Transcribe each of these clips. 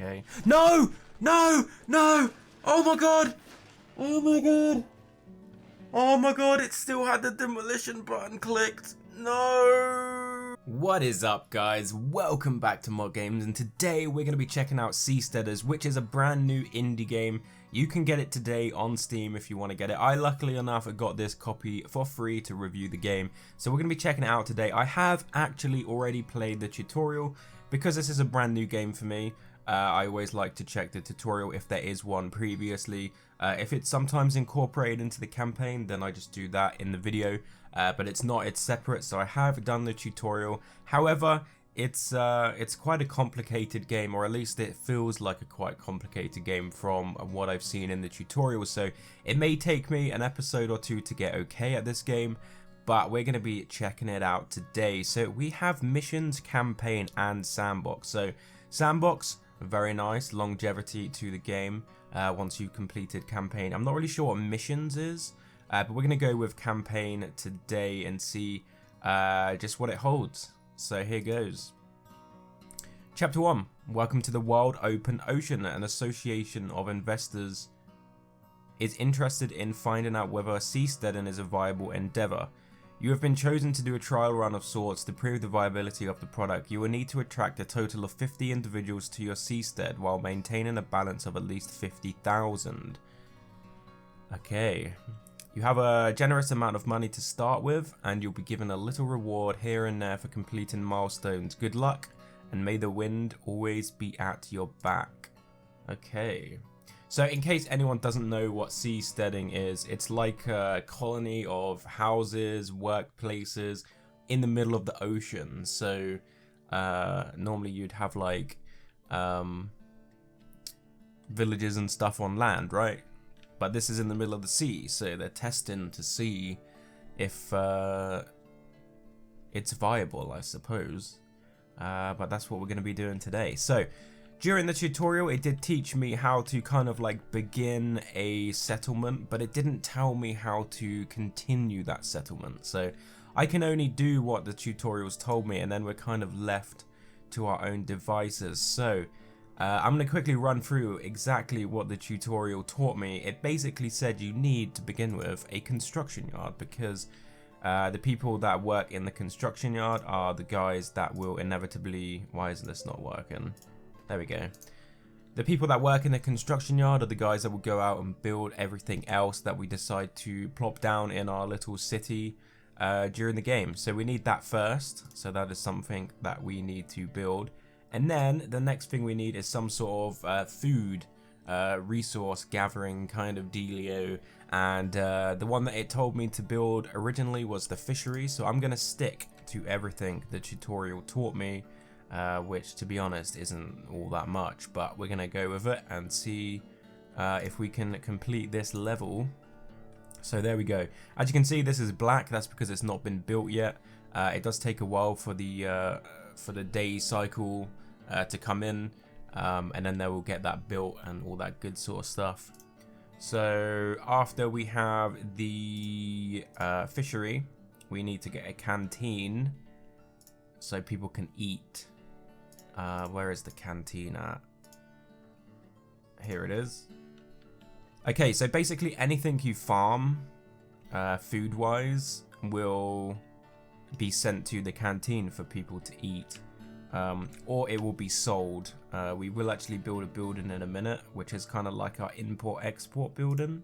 Okay. No! No! No! Oh my god! Oh my god! Oh my god, it still had the demolition button clicked. No! What is up, guys? Welcome back to Mod Games, and today we're going to be checking out SeaSteaders, which is a brand new indie game. You can get it today on Steam if you want to get it. I luckily enough got this copy for free to review the game, so we're going to be checking it out today. I have actually already played the tutorial because this is a brand new game for me. I always like to check the tutorial if there is one previously. If it's sometimes incorporated into the campaign, then I just do that in the video, but it's not, it's separate, so I have done the tutorial. However, it's quite a complicated game, or at least it feels like a quite complicated game from what I've seen in the tutorial, so it may take me an episode or two to get okay at this game, but we're going to be checking it out today. So we have missions, campaign, and sandbox. So sandbox, very nice, longevity to the game once you've completed campaign. I'm not really sure what missions is, but we're going to go with campaign today and see just what it holds. So here goes. Chapter 1. Welcome to the Wild Open Ocean. An association of investors is interested in finding out whether seasteading is a viable endeavor. You have been chosen to do a trial run of sorts to prove the viability of the product. You will need to attract a total of 50 individuals to your seastead while maintaining a balance of at least 50,000. Okay. You have a generous amount of money to start with, and you'll be given a little reward here and there for completing milestones. Good luck, and may the wind always be at your back. Okay. So in case anyone doesn't know what seasteading is, it's like a colony of houses, workplaces in the middle of the ocean. So normally you'd have like villages and stuff on land, right? But this is in the middle of the sea, so they're testing to see if it's viable, I suppose. But that's what we're going to be doing today. So during the tutorial, it did teach me how to kind of like begin a settlement, but it didn't tell me how to continue that settlement. So I can only do what the tutorials told me, and then we're kind of left to our own devices. So I'm going to quickly run through exactly what the tutorial taught me. It basically said you need to begin with a construction yard, because the people that work in the construction yard are the guys that will inevitably... Why is this not working? There we go. The people that work in the construction yard are the guys that will go out and build everything else that we decide to plop down in our little city during the game. So we need that first. So that is something that we need to build. And then the next thing we need is some sort of food resource gathering kind of dealio. And the one that it told me to build originally was the fishery. So I'm going to stick to everything the tutorial taught me. Which, to be honest, isn't all that much, but we're going to go with it and see if we can complete this level. So there we go. As you can see, this is black. That's because it's not been built yet. It does take a while for the day cycle to come in, and then they will get that built and all that good sort of stuff. So after we have the fishery, we need to get a canteen so people can eat. Where is the canteen at? Here it is. Okay, so basically anything you farm, food-wise, will be sent to the canteen for people to eat. Or it will be sold. We will actually build a building in a minute, which is kind of like our import-export building.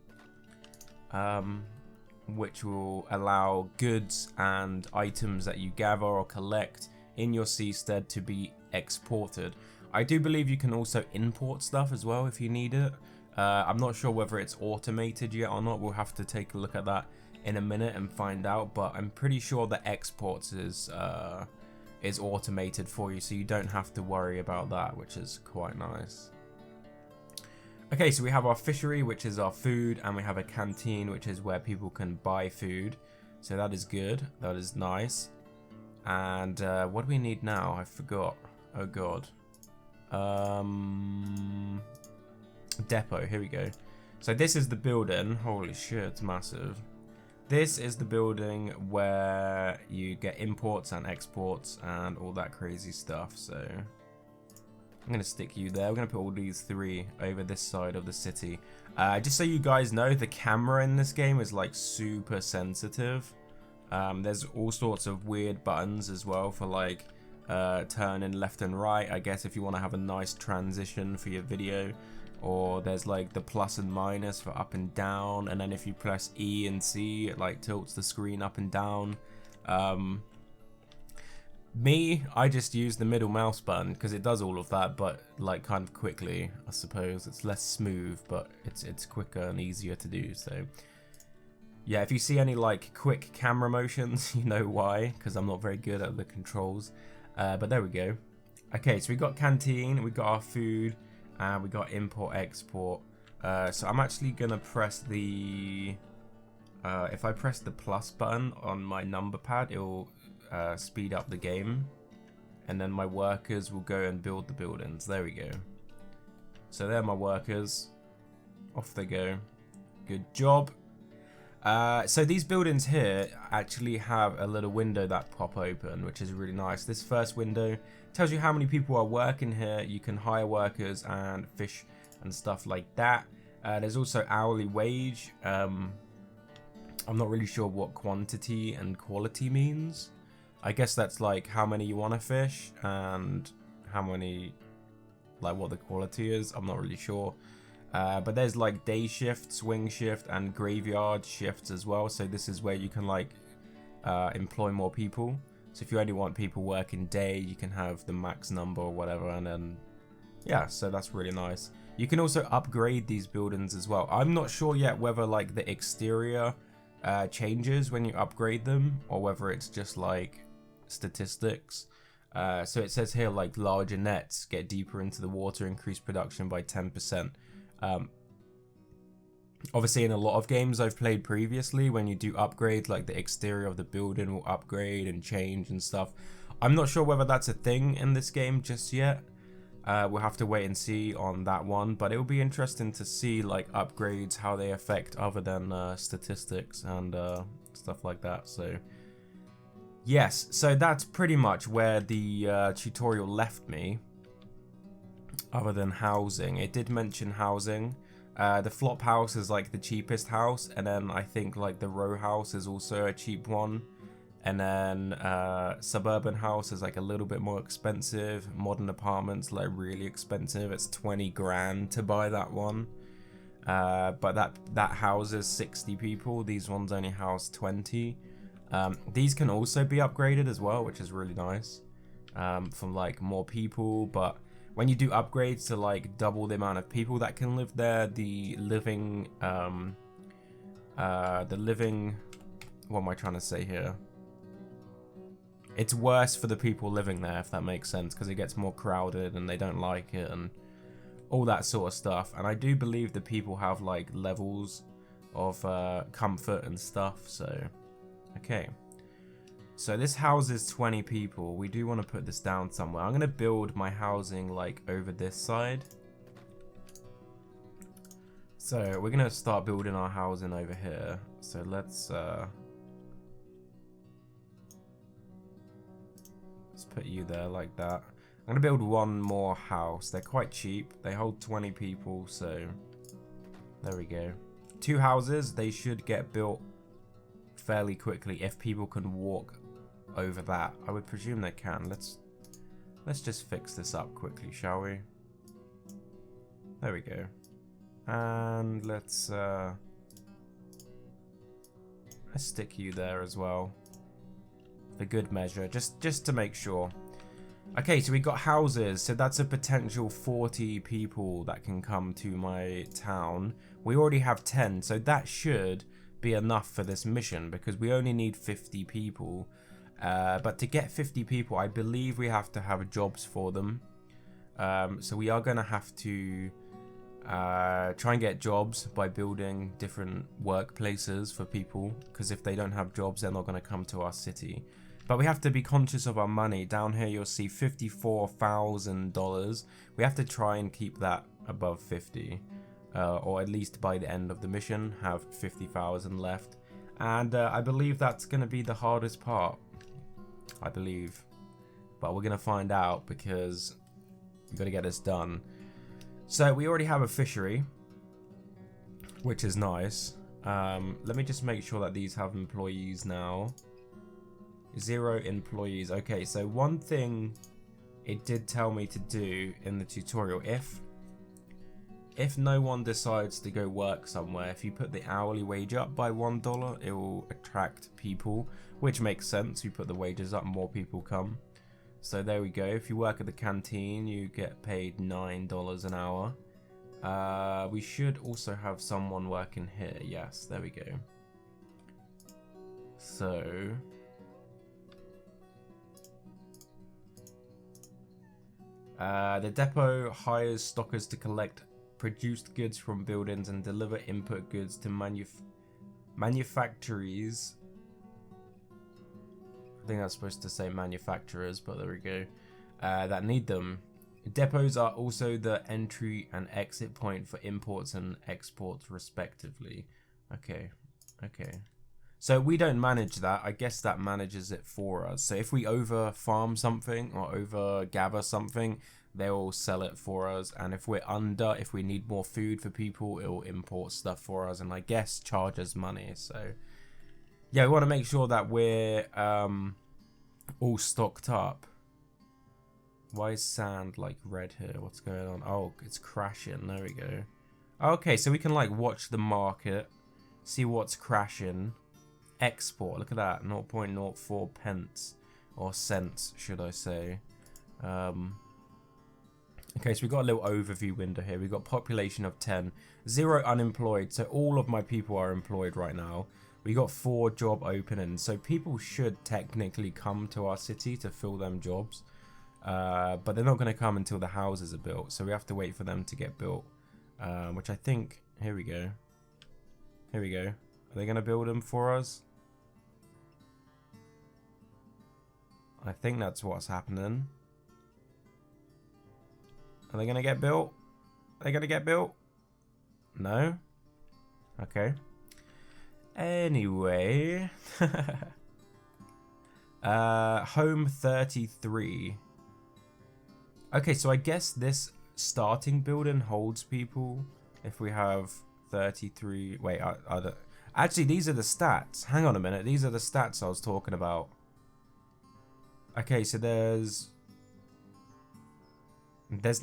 Which will allow goods and items that you gather or collect in your seastead to be exported. I do believe you can also import stuff as well if you need it. I'm not sure whether it's automated yet or not. We'll have to take a look at that in a minute and find out, but I'm pretty sure the exports is automated for you, so you don't have to worry about that, which is quite nice. Okay, so we have our fishery, which is our food, and we have a canteen, which is where people can buy food. So that is good. That is nice. And what do we need now? I forgot. Oh god. Depot. Here we go. So this is the building. Holy shit, it's massive. This is the building where you get imports and exports and all that crazy stuff. So I'm going to stick you there. We're going to put all these 3 over this side of the city. Just so you guys know, the camera in this game is like super sensitive. There's all sorts of weird buttons as well for like turning left and right, I guess, if you want to have a nice transition for your video. Or there's like the plus and minus for up and down, and then if you press E and C, it like tilts the screen up and down. I just use the middle mouse button because it does all of that, but like kind of quickly, I suppose. It's less smooth, but it's quicker and easier to do. So yeah, if you see any like quick camera motions, you know why, because I'm not very good at the controls. But there we go. Okay, so we got canteen, we got our food, and we got import export. So I'm actually gonna press the if I press the plus button on my number pad, it'll speed up the game, and then my workers will go and build the buildings. There we go. So they're my workers. Off they go. Good job. So these buildings here actually have a little window that pop open, which is really nice. This first window tells you how many people are working here. You can hire workers and fish and stuff like that. There's also hourly wage. I'm not really sure what quantity and quality means. I guess that's like how many you want to fish and how many, like what the quality is. I'm not really sure. But there's like day shift, swing shift, and graveyard shifts as well. So this is where you can like employ more people. So if you only want people working day, you can have the max number or whatever, and then yeah, so that's really nice. You can also upgrade these buildings as well. I'm not sure yet whether like the exterior changes when you upgrade them, or whether it's just like statistics. So it says here like larger nets get deeper into the water, increase production by 10%. Obviously in a lot of games I've played previously, when you do upgrade, like the exterior of the building will upgrade and change and stuff. I'm not sure whether that's a thing in this game just yet. We'll have to wait and see on that one, but it will be interesting to see like upgrades, how they affect other than statistics and stuff like that. So yes, so that's pretty much where the tutorial left me, other than housing. It did mention housing. The flop house is like the cheapest house, and then I think like the row house is also a cheap one, and then suburban house is like a little bit more expensive. Modern apartments like really expensive. It's 20 grand to buy that one, but that houses 60 people. These ones only house 20. These can also be upgraded as well, which is really nice, from like more people. But when you do upgrades to like double the amount of people that can live there, the living, what am I trying to say here? It's worse for the people living there, if that makes sense, because it gets more crowded and they don't like it and all that sort of stuff. And I do believe the people have like levels of comfort and stuff. So, okay. So this houses 20 people. We do want to put this down somewhere. I'm going to build my housing like over this side. So we're going to start building our housing over here. So let's put you there like that. I'm going to build one more house. They're quite cheap. They hold 20 people. So there we go. 2 houses. They should get built fairly quickly if people can walk over that. I would presume they can. Let's just fix this up quickly, shall we? There we go. And let's stick you there as well, for good measure, just to make sure. Okay, so we got houses, so that's a potential 40 people that can come to my town. We already have 10, so that should be enough for this mission, because we only need 50 people. But to get 50 people, I believe we have to have jobs for them. So we are going to have to try and get jobs by building different workplaces for people, because if they don't have jobs, they're not going to come to our city. But we have to be conscious of our money. Down here you'll see $54,000. We have to try and keep that above 50, or at least by the end of the mission have 50,000 left. And I believe that's going to be the hardest part, I believe, but we're going to find out, because We got to get this done. So we already have a fishery, which is nice. Let me just make sure that these have employees now. 0 employees. Okay, so one thing it did tell me to do in the tutorial, if no one decides to go work somewhere, if you put the hourly wage up by $1, it will attract people, which makes sense. You put the wages up, more people come. So there we go. If you work at the canteen, you get paid $9 an hour. We should also have someone working here. Yes, there we go. So the depot hires stockers to collect produced goods from buildings and deliver input goods to manufactories. I think that's supposed to say manufacturers, but there we go. That need them. Depots are also the entry and exit point for imports and exports respectively. Okay. So we don't manage that. I guess that manages it for us. So if we over farm something or over gather something, they will sell it for us. And if we need more food for people, it will import stuff for us and I guess charge us money. So yeah, we want to make sure that we're all stocked up. Why is sand like red here? What's going on? Oh, it's crashing. There we go. Okay, so we can like watch the market, see what's crashing. Export, look at that, 0.04 pence or cents, should I say. Okay, so we've got a little overview window here. We've got population of 10, 0 unemployed, so all of my people are employed right now. We got 4 job openings, so people should technically come to our city to fill them jobs, but they're not going to come until the houses are built, so we have to wait for them to get built, which I think, here we go. Are they going to build them for us? I think that's what's happening. Are they going to get built? Are they going to get built? No? Okay. Anyway. Home 33. Okay, so I guess this starting building holds people. If we have 33... Wait, actually, these are the stats. Hang on a minute. These are the stats I was talking about. Okay, so there's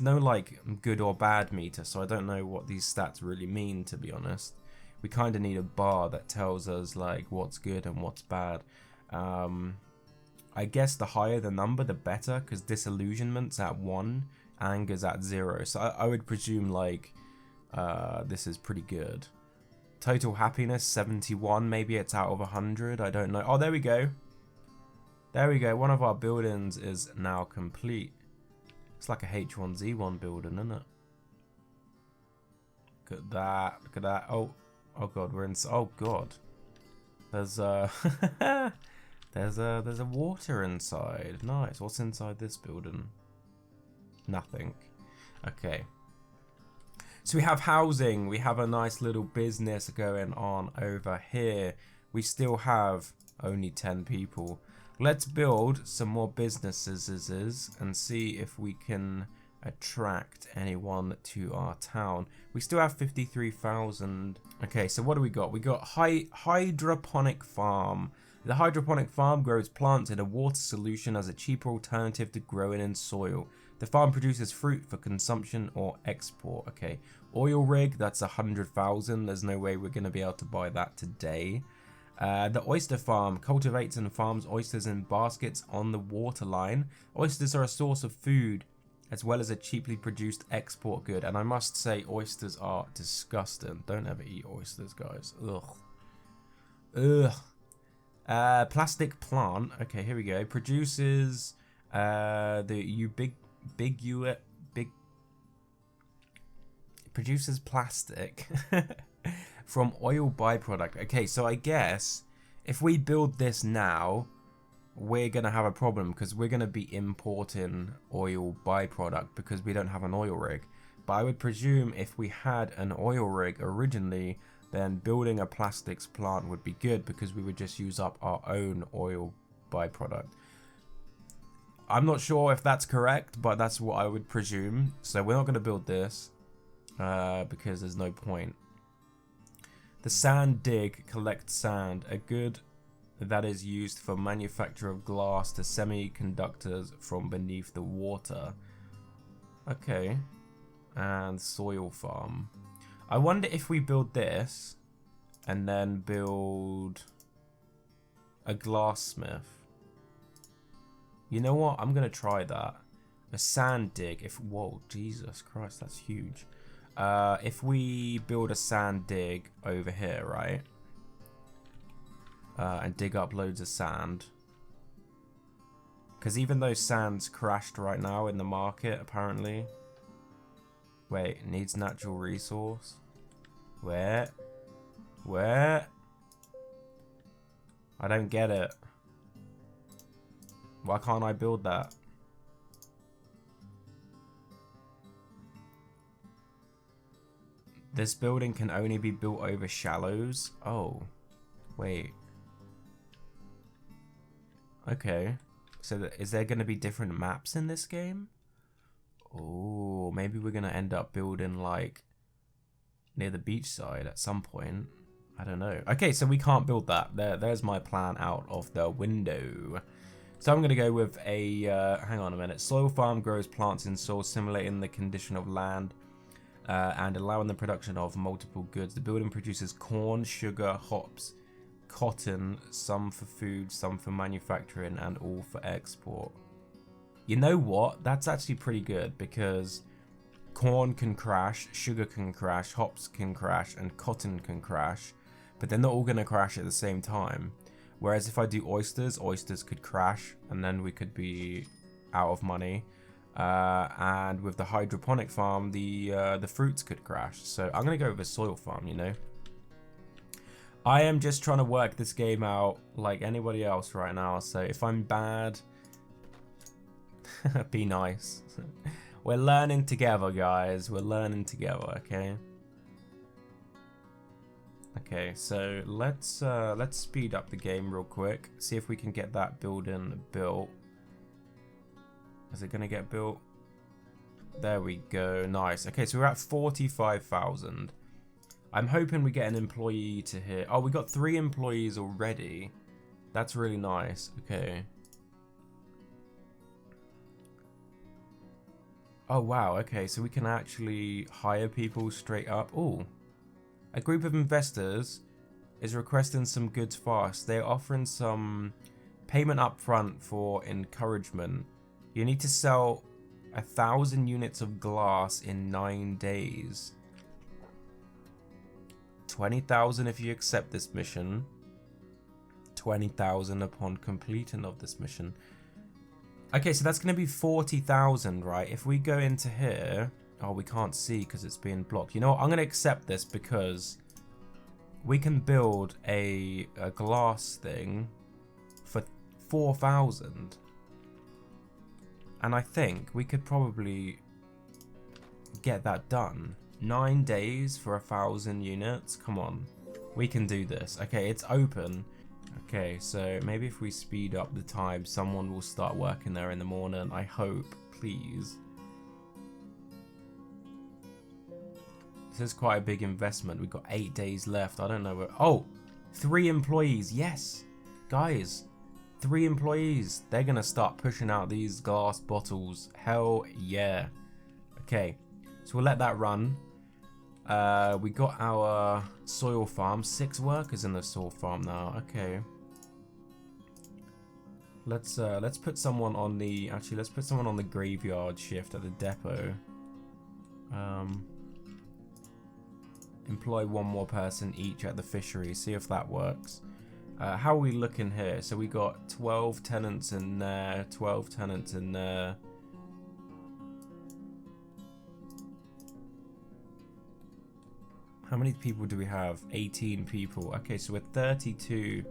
no like good or bad meter, so I don't know what these stats really mean, to be honest. We kind of need a bar that tells us like what's good and what's bad. I guess the higher the number, the better, because disillusionment's at 1, anger's at 0. So I would presume like this is pretty good. Total happiness 71, maybe it's out of 100. I don't know. Oh, there we go. There we go. One of our buildings is now complete. It's like a H1Z1 building, isn't it? Look at that. Look at that. Oh god, we're in. Oh god. There's there's a water inside. Nice. What's inside this building? Nothing. Okay. So we have housing. We have a nice little business going on over here. We still have only 10 people. Let's build some more businesses and see if we can attract anyone to our town. We still have 53,000. Okay, so what do we got? We got hydroponic farm. The hydroponic farm grows plants in a water solution as a cheaper alternative to growing in soil. The farm produces fruit for consumption or export. Okay, oil rig, that's 100,000. There's no way we're going to be able to buy that today. The oyster farm cultivates and farms oysters in baskets on the waterline. Oysters are a source of food as well as a cheaply produced export good. And I must say, oysters are disgusting. Don't ever eat oysters, guys. Ugh. Plastic plant. Okay, here we go. Produces produces plastic from oil byproduct. Okay, so I guess if we build this now, we're gonna have a problem because we're gonna be importing oil byproduct because we don't have an oil rig. But I would presume if we had an oil rig originally, then building a plastics plant would be good because we would just use up our own oil byproduct. I'm not sure if that's correct, but that's what I would presume. So we're not going to build this because there's no point. The sand dig collects sand, a good that is used for manufacture of glass to semiconductors from beneath the water. Okay. And soil farm. I wonder if we build this and then build a glassmith. You know what? I'm going to try that. A sand dig. Whoa, Jesus Christ, that's huge. If we build a sand dig over here, right? And dig up loads of sand. Because even though sand's crashed right now in the market, apparently. Wait, needs natural resource. Where? Where? I don't get it. Why can't I build that? This building can only be built over shallows? Oh. Wait. Okay. So is there going to be different maps in this game? Oh, maybe we're going to end up building like near the beach side at some point. I don't know. Okay, so we can't build that. There's my plan out of the window. So I'm going to go with a, hang on a minute. Soil farm grows plants in soil simulating the condition of land and allowing the production of multiple goods. The building produces corn, sugar, hops, cotton, some for food, some for manufacturing, and all for export. You know what? That's actually pretty good because corn can crash, sugar can crash, hops can crash, and cotton can crash. But they're not all going to crash at the same time. Whereas if I do oysters, oysters could crash and then we could be out of money. And with the hydroponic farm, the fruits could crash. So I'm going to go with a soil farm, you know. I am just trying to work this game out like anybody else right now. So if I'm bad, be nice. We're learning together, guys. We're learning together, okay? Okay, so let's speed up the game real quick. See if we can get that building built. Is it gonna get built? There we go. Nice. Okay, so we're at 45,000. I'm hoping we get an employee to here. Oh, we got 3 employees already. That's really nice. Okay. Oh wow. Okay, so we can actually hire people straight up. Oh. A group of investors is requesting some goods fast. They're offering some payment up front for encouragement. You need to sell 1,000 units of glass in 9 days. 20,000 if you accept this mission. 20,000 upon completion of this mission. Okay, so that's going to be 40,000, right? If we go into here... Oh, we can't see because it's being blocked. You know what? I'm going to accept this because we can build a glass thing for 4,000. And I think we could probably get that done. 9 days for 1,000 units. Come on. We can do this. Okay, it's open. Okay, so maybe if we speed up the time, someone will start working there in the morning. I hope. Please. This is quite a big investment. We've got 8 days left. I don't know where... Oh! 3 employees. Yes! Guys. 3 employees. They're going to start pushing out these glass bottles. Hell yeah. Okay. So we'll let that run. We got our soil farm. 6 workers in the soil farm now. Okay. Let's put someone on the... Actually, let's put someone on the graveyard shift at the depot. Employ 1 more person each at the fishery. See if that works. How are we looking here? So we got 12 tenants in there. 12 tenants in there. How many people do we have? 18 people. Okay, so we're 32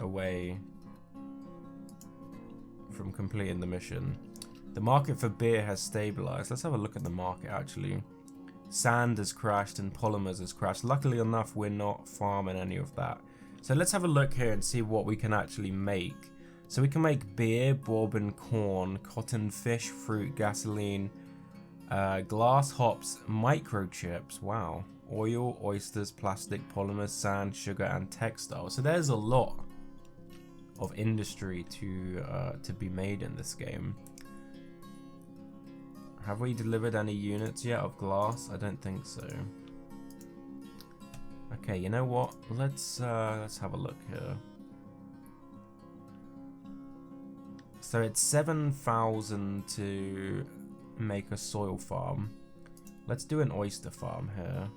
away from completing the mission. The market for beer has stabilized. Let's have a look at the market actually. Sand has crashed and polymers has crashed. Luckily enough, we're not farming any of that. So let's have a look here and see what we can actually make So we can make beer, bourbon, corn, cotton, fish, fruit, gasoline, glass, hops, microchips, wow, oil, oysters, plastic, polymers, sand, sugar, and textile. So there's a lot of industry to be made in this game. Have we delivered any units yet of glass? I don't think so. Okay, you know what? Let's have a look here. So it's 7,000 to make a soil farm. Let's do an oyster farm here.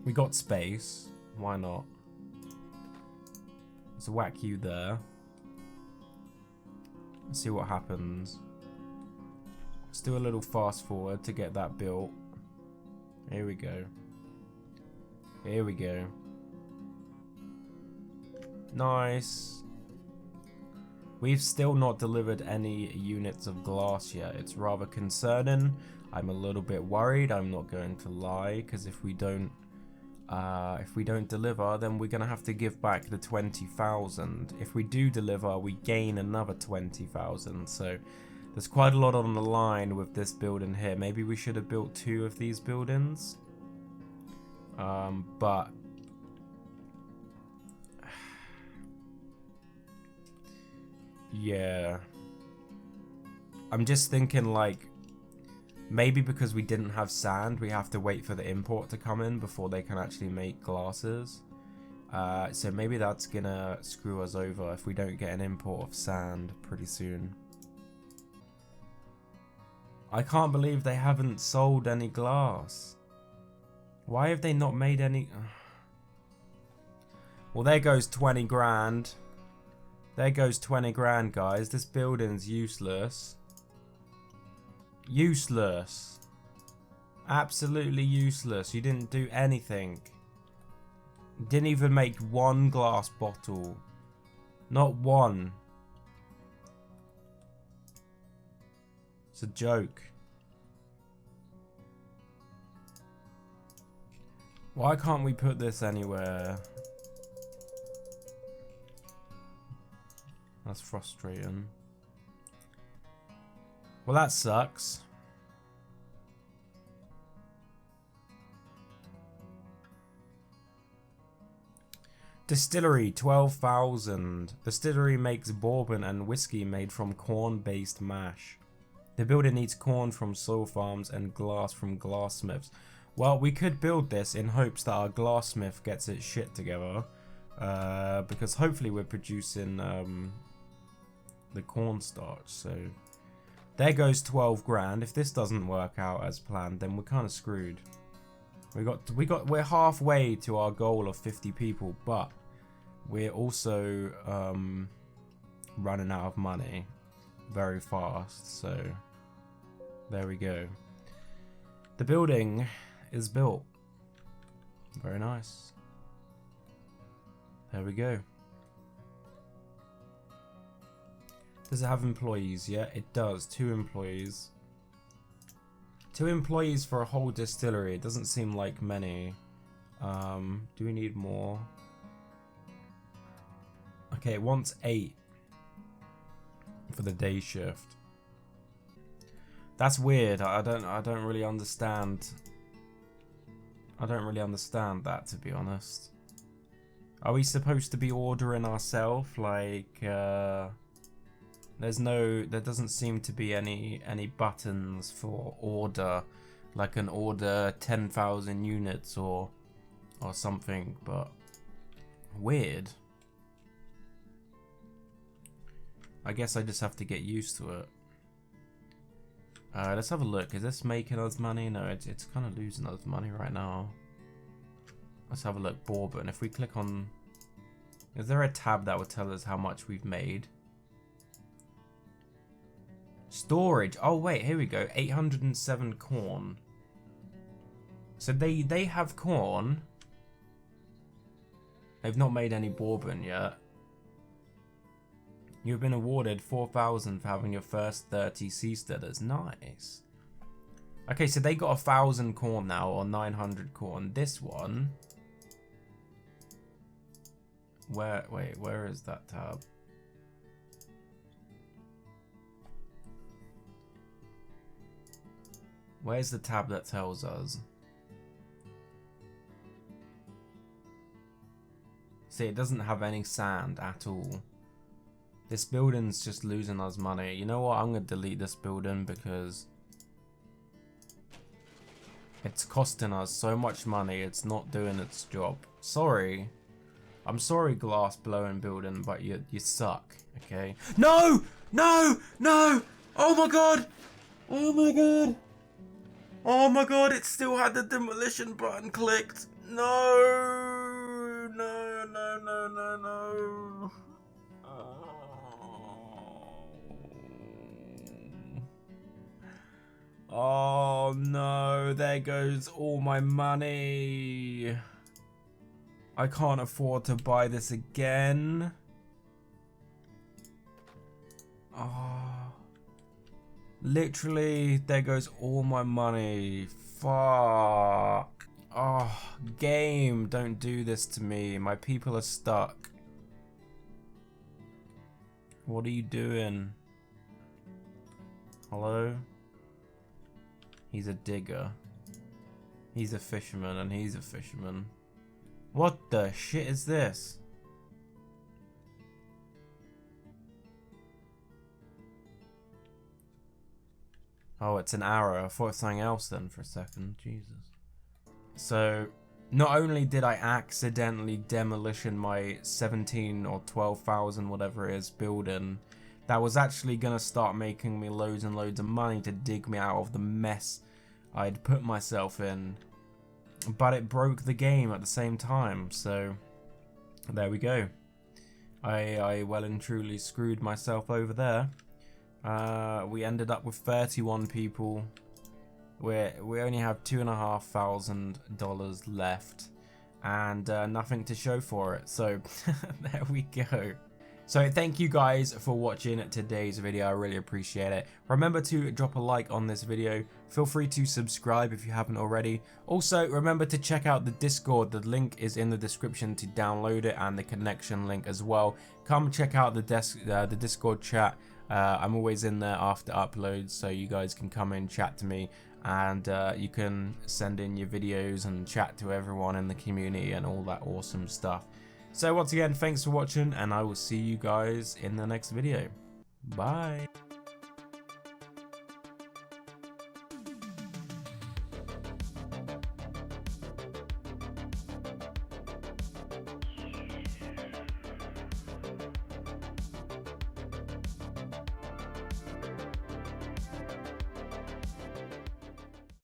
We got space. Why not? Let's whack you there. Let's see what happens. Let's do a little fast forward to get that built. Here we go. Here we go. Nice. We've still not delivered any units of glass yet. It's rather concerning. I'm a little bit worried, I'm not going to lie, because if we don't deliver, then we're gonna have to give back the 20,000. If we do deliver, we gain another 20,000. So there's quite a lot on the line with this building here. Maybe we should have built 2 of these buildings. But yeah, I'm just thinking like maybe because we didn't have sand, we have to wait for the import to come in before they can actually make glasses. So maybe that's gonna screw us over if we don't get an import of sand pretty soon. I can't believe they haven't sold any glass. Why have they not made any? Well, there goes 20 grand. There goes 20 grand, guys. This building's useless. Useless. Absolutely useless. You didn't do anything. You didn't even make 1 glass bottle. Not 1. It's a joke. Why can't we put this anywhere? That's frustrating. Well, that sucks. Distillery, 12,000. Distillery makes bourbon and whiskey made from corn-based mash. The building needs corn from soil farms and glass from glassmiths. Well, we could build this in hopes that our glassmith gets its shit together. Because hopefully we're producing the cornstarch. So there goes 12 grand. If this doesn't work out as planned, then we're kind of screwed. We're halfway to our goal of 50 people, but we're also running out of money very fast. So there we go. The building is built. Very nice. There we go. Does it have employees? Yeah, it does. 2 employees. 2 employees for a whole distillery. It doesn't seem like many. Do we need more? Okay, it wants 8 for the day shift. That's weird. I don't really understand. I don't really understand that, to be honest. Are we supposed to be ordering ourselves? Like, there doesn't seem to be any buttons for order, like an order 10,000 units or something, but weird. I guess I just have to get used to it. Let's have a look. Is this making us money? No, it's kind of losing us money right now. Let's have a look. Bourbon. If we click on... Is there a tab that would tell us how much we've made? Storage. Oh, wait. Here we go. 807 corn. So they have corn. They've not made any bourbon yet. You've been awarded 4,000 for having your first 30 Seasteaders. Nice. Okay, so they got 1,000 corn now, or 900 corn. This one... Where is that tab? Where's the tab that tells us? See, it doesn't have any sand at all. This building's just losing us money. You know what? I'm going to delete this building because it's costing us so much money. It's not doing its job. Sorry. I'm sorry, glass blowing building, but you suck, okay? No! No! No! Oh my god! Oh my god! Oh my god, it still had the demolition button clicked. No! No, no, no, no, no. Oh no, there goes all my money. I can't afford to buy this again. Oh. Literally, there goes all my money. Fuck. Oh, game, don't do this to me. My people are stuck. What are you doing? Hello? He's a digger. He's a fisherman and he's a fisherman. What the shit is this? Oh, it's an arrow. I thought it was something else then for a second. Jesus. So, not only did I accidentally demolition my 17 or 12,000 whatever it is building, that was actually going to start making me loads and loads of money to dig me out of the mess I'd put myself in. But it broke the game at the same time, so there we go. I well and truly screwed myself over there. We ended up with 31 people. We only have $2,500 left and nothing to show for it. So there we go. So thank you guys for watching today's video. I really appreciate it. Remember to drop a like on this video. Feel free to subscribe if you haven't already. Also, remember to check out the Discord. The link is in the description to download it and the connection link as well. Come check out the Discord chat. I'm always in there after uploads, so you guys can come in, chat to me, and you can send in your videos and chat to everyone in the community and all that awesome stuff. So once again, thanks for watching, and I will see you guys in the next video. Bye.